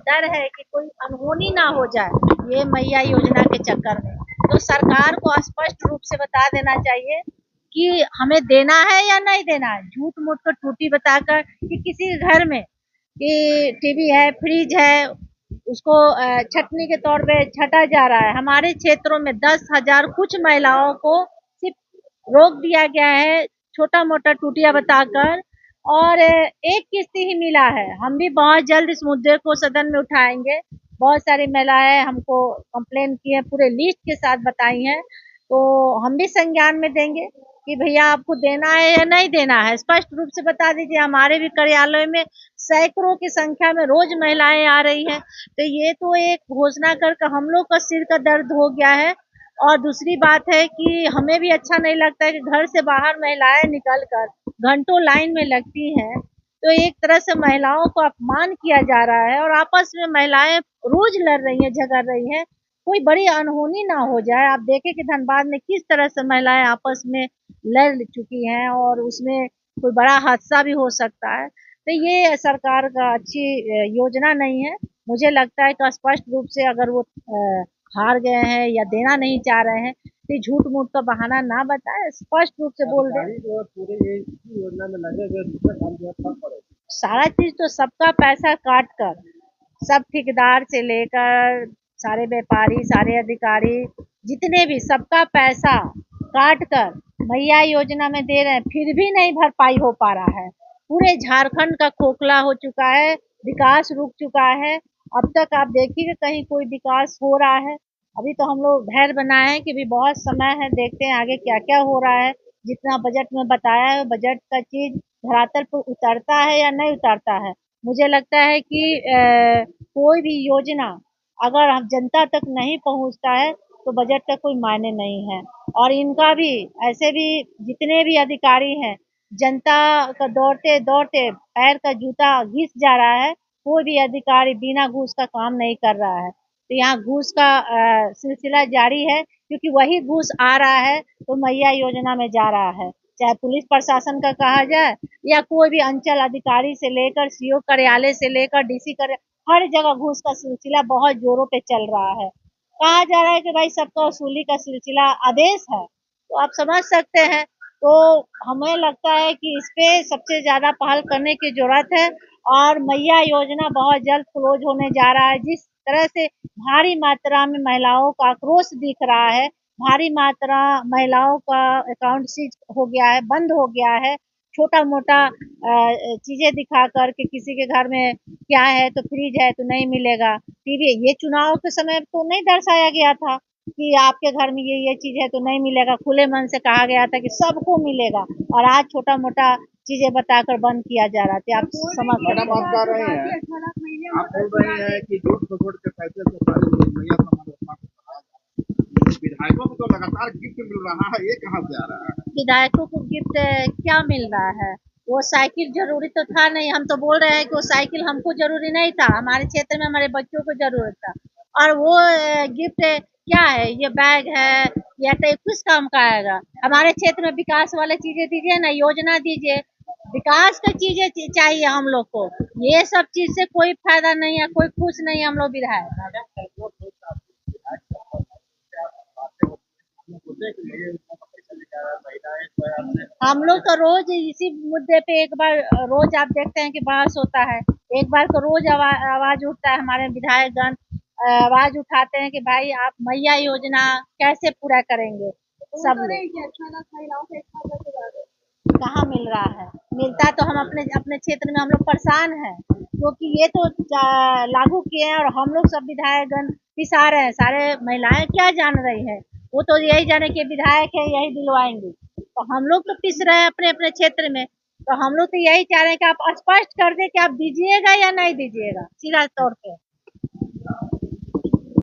डर है कि कोई अनहोनी ना हो जाए ये मैया योजना के चक्कर में। तो सरकार को स्पष्ट रूप से बता देना चाहिए कि हमें देना है या नहीं देना है। झूठ मूठ को टूटी बताकर कि किसी के घर में कि टीवी है, फ्रिज है, उसको छटनी के तौर पे छटा जा रहा है। हमारे क्षेत्रों में 10,000 कुछ महिलाओं को सिर्फ रोक दिया गया है छोटा मोटा टूटिया बताकर, और एक किस्त ही मिला है। हम भी बहुत जल्द इस मुद्दे को सदन में उठाएंगे। बहुत सारी महिलाएं हमको कंप्लेन की है, पूरे लिस्ट के साथ बताई हैं, तो हम भी संज्ञान में देंगे कि भैया आपको देना है या नहीं देना है, स्पष्ट रूप से बता दीजिए। हमारे भी कार्यालय में सैकड़ों की संख्या में रोज महिलाएं आ रही हैं, तो ये तो एक घोषणा कर हम लोग का सिर का दर्द हो गया है। और दूसरी बात है कि हमें भी अच्छा नहीं लगता है कि घर से बाहर महिलाएं निकल कर घंटों लाइन में लगती हैं, तो एक तरह से महिलाओं को अपमान किया जा रहा है और आपस में महिलाएं रोज लड़ रही हैं, झगड़ रही हैं। कोई बड़ी अनहोनी ना हो जाए। आप देखें कि धनबाद में किस तरह से महिलाएं आपस में लड़ चुकी हैं और उसमें कोई बड़ा हादसा भी हो सकता है। तो ये सरकार का अच्छी योजना नहीं है। मुझे लगता है कि स्पष्ट रूप से अगर वो हार गए हैं या देना नहीं चाह रहे हैं तो झूठ मूठ का बहाना ना बताए, स्पष्ट रूप से बोल दें। पूरे इसी योजना में लगे हुए दूसरा काम जो है ठप पड़े। सारा चीज तो सबका पैसा काट कर, सब ठेकेदार से लेकर सारे व्यापारी, सारे अधिकारी, जितने भी सबका पैसा काट कर मैया योजना में दे रहे हैं, फिर भी नहीं भरपाई हो पा रहा है। पूरे झारखंड का खोखला हो चुका है, विकास रुक चुका है। अब तक आप देखिए कहीं कोई विकास हो रहा है। अभी तो हम लोग धैर्य बनाए हैं कि भी बहुत समय है, देखते हैं आगे क्या क्या हो रहा है। जितना बजट में बताया है बजट का चीज धरातल पर उतरता है या नहीं उतरता है। मुझे लगता है कि कोई भी योजना अगर हम जनता तक नहीं पहुंचता है तो बजट का कोई मायने नहीं है। और इनका भी ऐसे भी जितने भी अधिकारी हैं, जनता का दौड़ते दौड़ते पैर का जूता घिस जा रहा है। कोई भी अधिकारी बिना घूस का काम नहीं कर रहा है। तो यहाँ घूस का सिलसिला जारी है, क्योंकि वही घूस आ रहा है तो मैया योजना में जा रहा है। चाहे पुलिस प्रशासन का कहा जाए या कोई भी अंचल अधिकारी से लेकर सीओ कार्यालय से लेकर डीसी कार्यालय, हर जगह घूस का सिलसिला बहुत जोरों पे चल रहा है। कहा जा रहा है कि भाई सबका वसूली का सिलसिला आदेश है, तो आप समझ सकते हैं। तो हमें लगता है कि इस पे सबसे ज्यादा पहल करने की जरूरत है। और मैया योजना बहुत जल्द क्लोज होने जा रहा है। जिस तरह से भारी मात्रा में महिलाओं का आक्रोश दिख रहा है, भारी मात्रा महिलाओं का अकाउंट सीज हो गया है, बंद हो गया है, छोटा मोटा चीजें दिखा कर के किसी के घर में क्या है तो फ्रिज है तो नहीं मिलेगा, टीवी। ये चुनाव के समय तो नहीं दर्शाया गया था कि आपके घर में ये चीज है तो नहीं मिलेगा, खुले मन से कहा गया था कि सबको मिलेगा। और आज छोटा मोटा चीजें बताकर बंद किया जा रहा था। आप समझ मैडम आप कह रहे हैं, आप बोल रहे हैं कि झूठ खबोट के पैसे से सारी मैया समाज व्यवस्था को चलाया जा रहा है। विधायकों को तो लगातार गिफ्ट मिल रहा है, ये कहाँ से आ रहा है? विधायकों को गिफ्ट क्या मिल रहा है? वो साइकिल जरूरी तो था नहीं। हम तो बोल रहे हैं कि वो साइकिल हमको जरूरी नहीं था, हमारे क्षेत्र में हमारे बच्चों को जरूरत था। और वो गिफ्ट क्या है? ये बैग है या तो किस काम का आएगा? हमारे क्षेत्र में विकास वाले चीजें दीजिए ना, योजना दीजिए, विकास का चीजें चाहिए हम लोग को। ये सब चीज से कोई फायदा नहीं है, कोई खुश नहीं है हम लोग विधायक। हम लोग तो रोज इसी मुद्दे पे एक बार रोज आप देखते हैं कि बहस होता है। एक बार तो रोज आवाज उठता है, हमारे विधायकगण आवाज उठाते हैं कि भाई आप मैया योजना कैसे पूरा करेंगे। सब कहाँ मिल रहा है? मिलता तो हम अपने अपने क्षेत्र में हम लोग परेशान हैं, क्योंकि ये तो लागू किए हैं और हम लोग सब विधायकगण पिसा रहे हैं। सारे महिलाएं क्या जान रही है? वो तो यही जाने के विधायक है यही दिलवाएंगे। तो हम लोग तो पिस रहे हैं अपने अपने क्षेत्र में। तो हम लोग तो यही चाह रहे हैं कि आप स्पष्ट कर दे कि आप दीजिएगा या नहीं दीजिएगा, सीधा तौर पे।